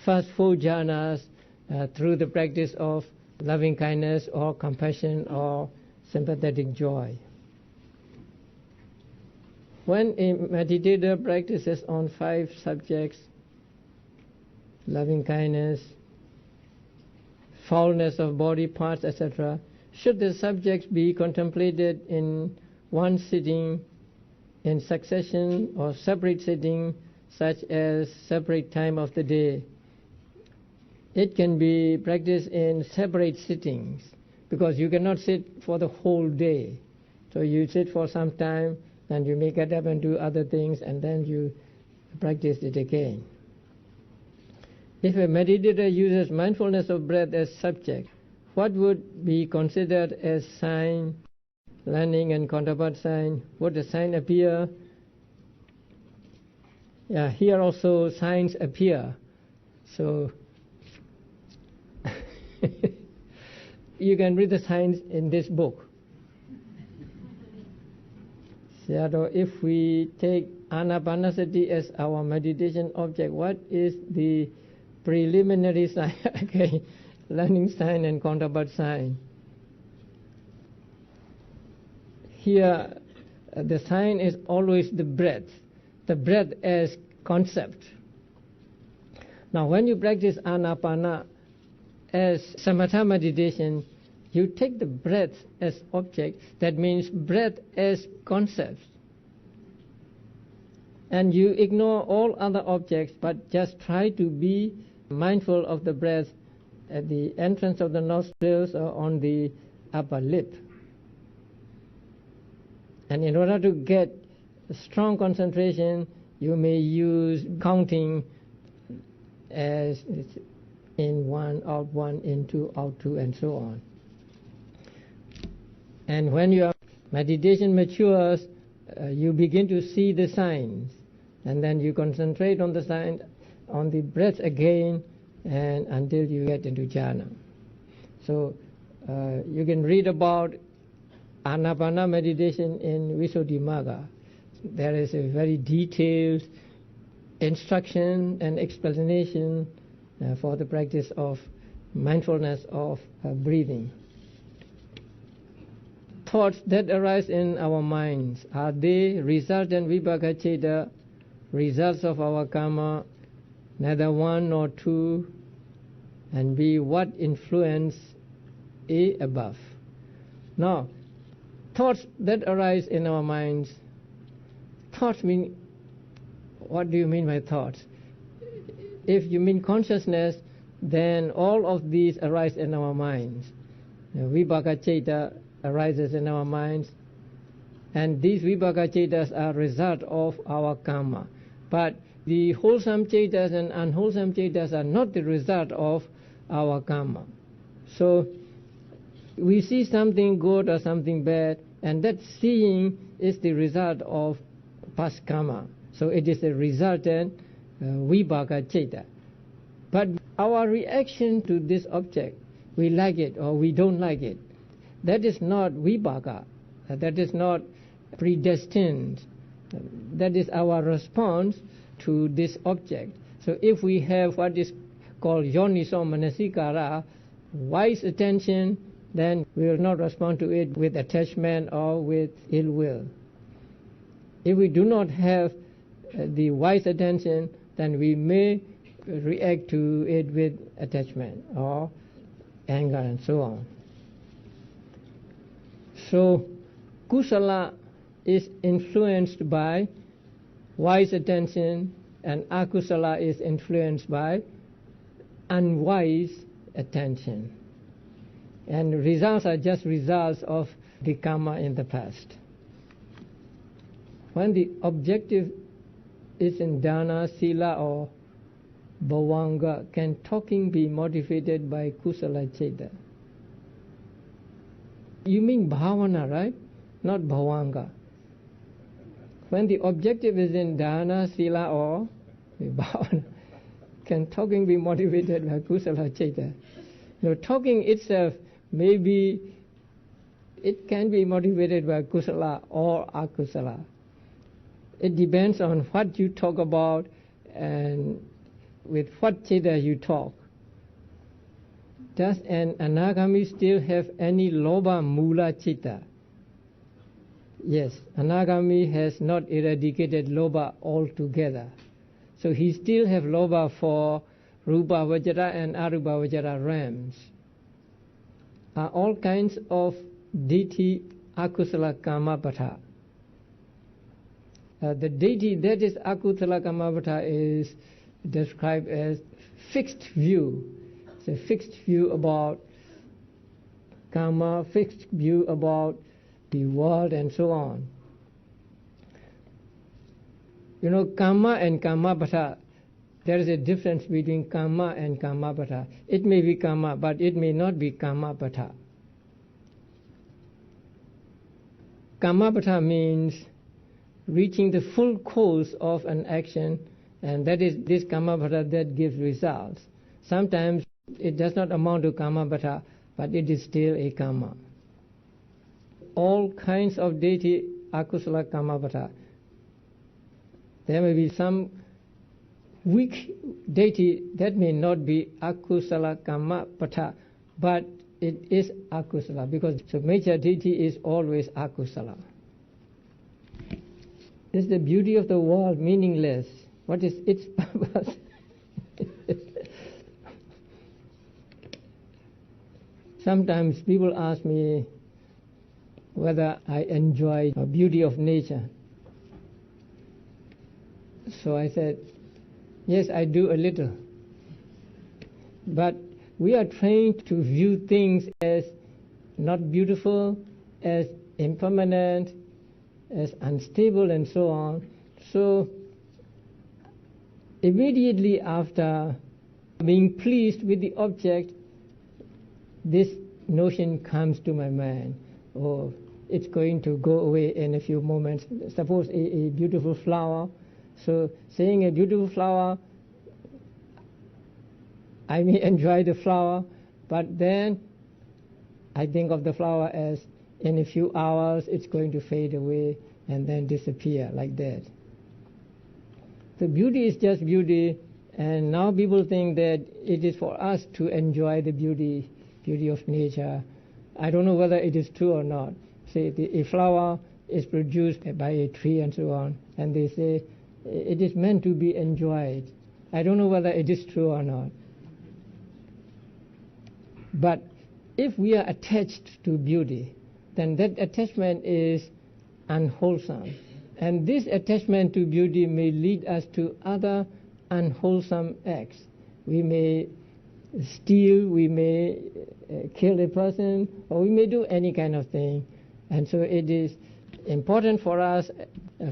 first 4 jhanas through the practice of loving kindness or compassion or sympathetic joy. When a meditator practices on 5 subjects, loving kindness, foulness of body parts, etc., should the subjects be contemplated in one sitting, in succession, or separate sitting, such as separate time of the day? It can be practiced in separate sittings, because you cannot sit for the whole day. So you sit for some time, then you may get up and do other things, and then you practice it again. If a meditator uses mindfulness of breath as subject, what would be considered as sign, landing and counterpart sign? Would the sign appear? Yeah, here also signs appear. So you can read the signs in this book. So if we take anapanasati as our meditation object, what is the preliminary sign? Okay, landing sign and counterpart sign. Here the sign is always the breath as concept. Now when you practice anapana as samatha meditation, You take the breath as object, that means breath as concept. And you ignore all other objects, but just try to be mindful of the breath at the entrance of the nostrils or on the upper lip. And in order to get strong concentration, you may use counting as in one, out one, in two, out two, and so on. And when your meditation matures, you begin to see the signs, and then you concentrate on the sign, on the breath again, and until you get into jhana. So you can read about Anapana meditation in Visuddhimagga. There is a very detailed instruction and explanation for the practice of mindfulness of breathing. Thoughts that arise in our minds, are they resultant vipaka citta, results of our karma, neither one nor two, and B, what influence A, above? Now, thoughts that arise in our minds, thoughts mean, what do you mean by thoughts? If you mean consciousness, then all of these arise in our minds. Vipaka citta arises in our minds, and these vipaka cittas are result of our karma. But the wholesome cittas and unwholesome cittas are not the result of our karma. So we see something good or something bad, and that seeing is the result of past karma. So it is a resultant vipaka citta. But our reaction to this object, we like it or we don't like it, that is not vipaka, that is not predestined. That is our response to this object. So if we have what is called yoniso manasikara, wise attention, then we will not respond to it with attachment or with ill will. If we do not have the wise attention, then we may react to it with attachment or anger and so on. So kusala is influenced by wise attention, and akusala is influenced by unwise attention. And results are just results of the karma in the past. When the objective is in dana, sila, or bhavanga, can talking be motivated by kusala citta? You mean bhavana, right? Not bhavanga. When the objective is in dana, sila, or bhavana, can talking be motivated by kusala citta? No, talking itself, maybe it can be motivated by kusala or akusala. It depends on what you talk about and with what citta you talk. Does an anagami still have any loba mula citta? Yes, anagami has not eradicated loba altogether. So he still have loba for rupa vajra and arupa vajra realms. Are all kinds of deity akusala kamapatha? The deity that is akusala kamapatha is described as fixed view. It's a fixed view about karma, fixed view about the world and so on. You know, karma and kamapatha, there is a difference between karma and kamapatha. It may be karma, but it may not be kamapatha. Kamapatha means reaching the full course of an action, and that is this kamapatha that gives results. Sometimes it does not amount to kamapatha, but it is still a karma. All kinds of deity akusala kamapatha. There may be some weak deity that may not be akusala kamapatha, but it is akusala, because the major deity is always akusala. Is the beauty of the world meaningless? What is its purpose? Sometimes people ask me whether I enjoy the beauty of nature. So I said, yes, I do a little. But we are trained to view things as not beautiful, as impermanent, as unstable, and so on. So immediately after being pleased with the object, this notion comes to my mind. Oh, it's going to go away in a few moments. Suppose a beautiful flower. So seeing a beautiful flower, I may enjoy the flower, but then I think of the flower as in a few hours it's going to fade away and then disappear like that. The beauty is just beauty, and now people think that it is for us to enjoy the beauty of nature. I don't know whether it is true or not. Say a flower is produced by a tree and so on, and they say it is meant to be enjoyed. I don't know whether it is true or not. But if we are attached to beauty, then that attachment is unwholesome. And this attachment to beauty may lead us to other unwholesome acts. We may steal, we may kill a person, or we may do any kind of thing. And so it is important for us,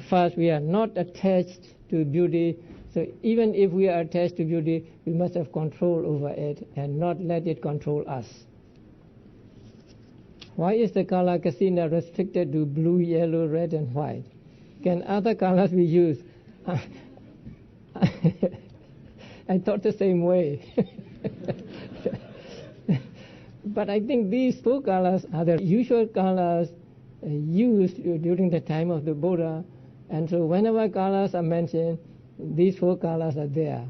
first, we are not attached to beauty. So even if we are attached to beauty, we must have control over it and not let it control us. Why is the color kasina restricted to blue, yellow, red, and white? Can other colors be used? I thought the same way. But I think these four colors are the usual colors used during the time of the Buddha. And so whenever colors are mentioned, these four colors are there.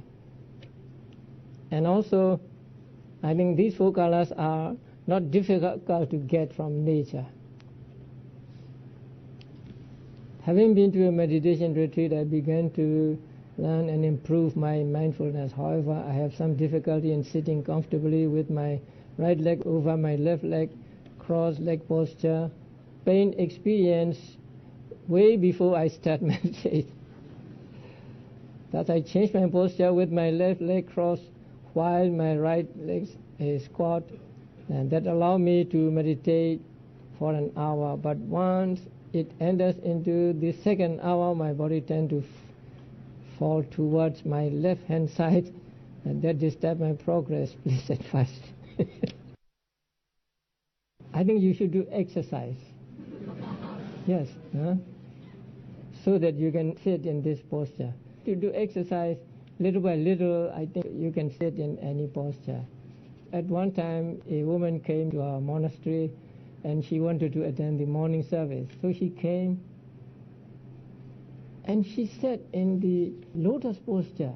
And also, I think these four colors are not difficult to get from nature. Having been to a meditation retreat, I began to learn and improve my mindfulness. However, I have some difficulty in sitting comfortably with my right leg over my left leg, cross-leg posture. Pain experience way before I start meditation. Thus I changed my posture with my left leg crossed while my right leg is squat, and that allowed me to meditate for an hour. But once it enters into the second hour, my body tends to fall towards my left-hand side, and that disturbs my progress. Please advise. I think you should do exercise. Yes, so that you can sit in this posture. To do exercise little by little, I think you can sit in any posture. At one time, a woman came to our monastery and she wanted to attend the morning service. So she came and she sat in the lotus posture.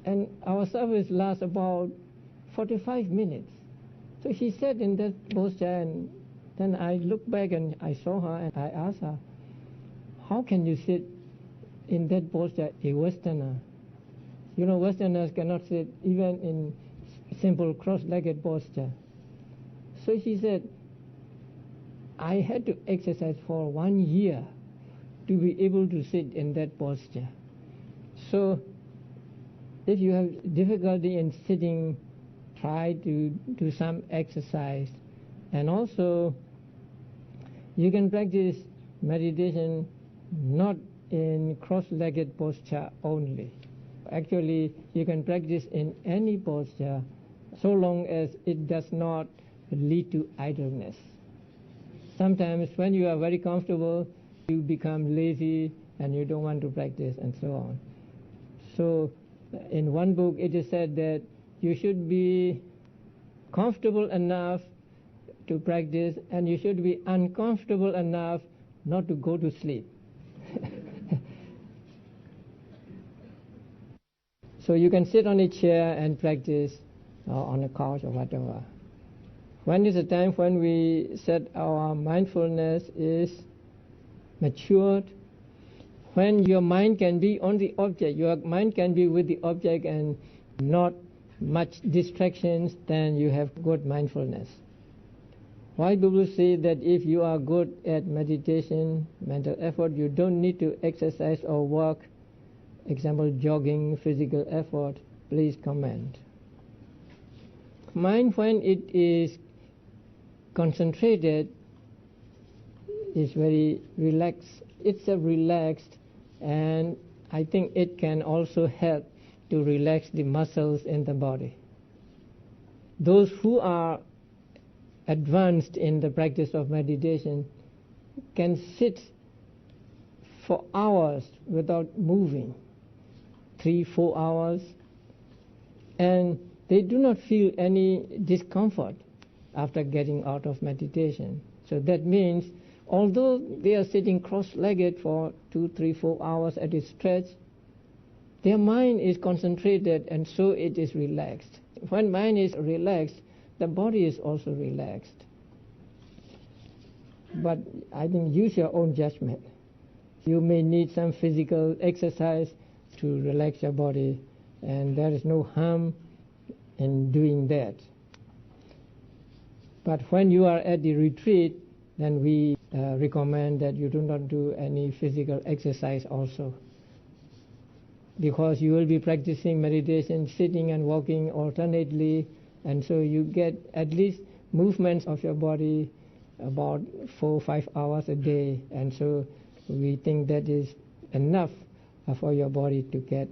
And our service lasts about 45 minutes. So she sat in that posture, and then I looked back and I saw her and I asked her, how can you sit in that posture, a Westerner? You know, Westerners cannot sit even in simple cross-legged posture. So she said, I had to exercise for 1 year to be able to sit in that posture. So if you have difficulty in sitting, try to do some exercise. And also, you can practice meditation not in cross-legged posture only. Actually, you can practice in any posture so long as it does not lead to idleness. Sometimes when you are very comfortable, you become lazy and you don't want to practice and so on. So in one book it is said that you should be comfortable enough to practice and you should be uncomfortable enough not to go to sleep. So you can sit on a chair and practice on a couch or whatever. When is the time when we said our mindfulness is matured? When your mind can be on the object, your mind can be with the object and not much distractions, then you have good mindfulness. Why people say that if you are good at meditation, mental effort, you don't need to exercise or work, example jogging, physical effort, please comment. Mind, when it is concentrated, is very relaxed. It's a relaxed, and I think it can also help to relax the muscles in the body. Those who are advanced in the practice of meditation can sit for hours without moving, 3-4 hours, and they do not feel any discomfort after getting out of meditation. So that means although they are sitting cross-legged for 2-3-4 hours at a stretch, their mind is concentrated, and so it is relaxed. When mind is relaxed, the body is also relaxed. But I think use your own judgment. You may need some physical exercise to relax your body, and there is no harm in doing that. But when you are at the retreat, then we recommend that you do not do any physical exercise also, because you will be practicing meditation sitting and walking alternately, and so you get at least movements of your body about 4-5 hours a day, and so we think that is enough for your body to get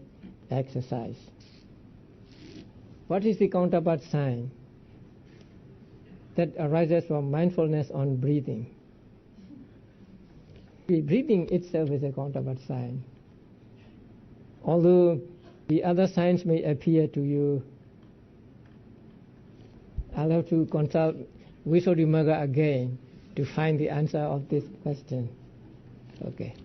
exercise. What is the counterpart sign? That arises from mindfulness on breathing. The breathing itself is a counterpart sign. Although the other signs may appear to you, I'll have to consult Visuddhimagga again to find the answer of this question. Okay.